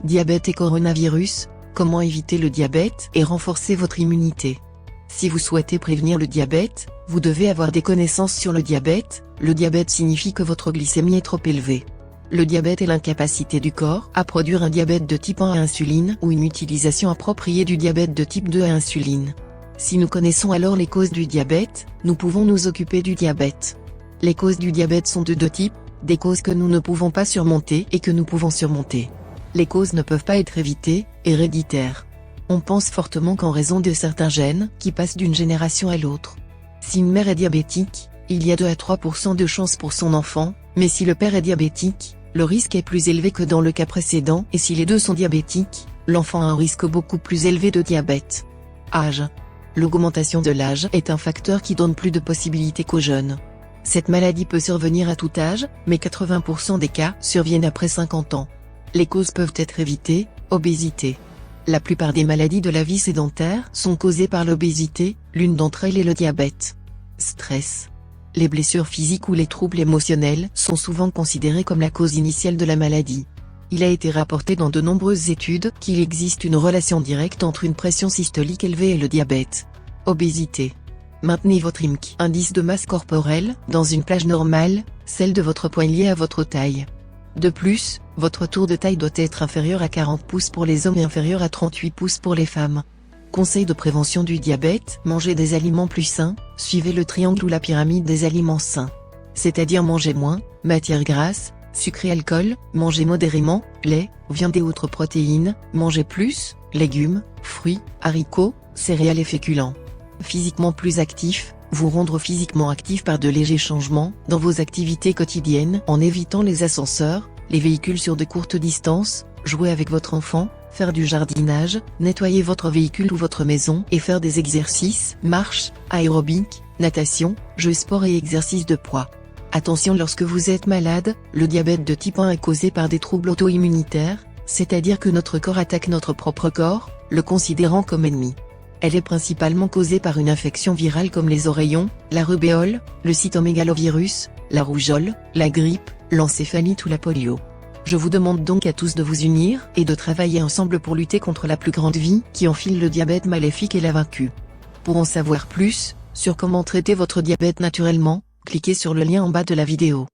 Diabète et coronavirus, comment éviter le diabète et renforcer votre immunité. Si vous souhaitez prévenir le diabète, vous devez avoir des connaissances sur le diabète. Le diabète signifie que votre glycémie est trop élevée. Le diabète est l'incapacité du corps à produire un diabète de type 1 à insuline ou une utilisation appropriée du diabète de type 2 à insuline. Si nous connaissons alors les causes du diabète, nous pouvons nous occuper du diabète. Les causes du diabète sont de deux types, des causes que nous ne pouvons pas surmonter et que nous pouvons surmonter. Les causes ne peuvent pas être évitées, héréditaires. On pense fortement qu'en raison de certains gènes qui passent d'une génération à l'autre. Si une mère est diabétique, il y a 2 à 3% de chances pour son enfant, mais si le père est diabétique, le risque est plus élevé que dans le cas précédent et si les deux sont diabétiques, l'enfant a un risque beaucoup plus élevé de diabète. Âge. L'augmentation de l'âge est un facteur qui donne plus de possibilités qu'aux jeunes. Cette maladie peut survenir à tout âge, mais 80% des cas surviennent après 50 ans. Les causes peuvent être évitées, obésité. La plupart des maladies de la vie sédentaire sont causées par l'obésité, l'une d'entre elles est le diabète. Stress. Les blessures physiques ou les troubles émotionnels sont souvent considérés comme la cause initiale de la maladie. Il a été rapporté dans de nombreuses études qu'il existe une relation directe entre une pression systolique élevée et le diabète. Obésité. Maintenez votre IMC, indice de masse corporelle, dans une plage normale, celle de votre poing liée à votre taille. De plus, votre tour de taille doit être inférieur à 40 pouces pour les hommes et inférieur à 38 pouces pour les femmes. Conseil de prévention du diabète, mangez des aliments plus sains, suivez le triangle ou la pyramide des aliments sains. C'est-à-dire mangez moins, matières grasses, sucre et alcool, mangez modérément, lait, viande et autres protéines, mangez plus, légumes, fruits, haricots, céréales et féculents. Physiquement plus actif, vous rendre physiquement actif par de légers changements dans vos activités quotidiennes en évitant les ascenseurs, les véhicules sur de courtes distances, jouer avec votre enfant, faire du jardinage, nettoyer votre véhicule ou votre maison et faire des exercices, marche, aérobic, natation, jeux sport et exercices de poids. Attention lorsque vous êtes malade, le diabète de type 1 est causé par des troubles auto-immunitaires, c'est-à-dire que notre corps attaque notre propre corps, le considérant comme ennemi. Elle est principalement causée par une infection virale comme les oreillons, la rubéole, le cytomégalovirus, la rougeole, la grippe, l'encéphalite ou la polio. Je vous demande donc à tous de vous unir et de travailler ensemble pour lutter contre la plus grande vie qui enfile le diabète maléfique et l'a vaincu. Pour en savoir plus sur comment traiter votre diabète naturellement, cliquez sur le lien en bas de la vidéo.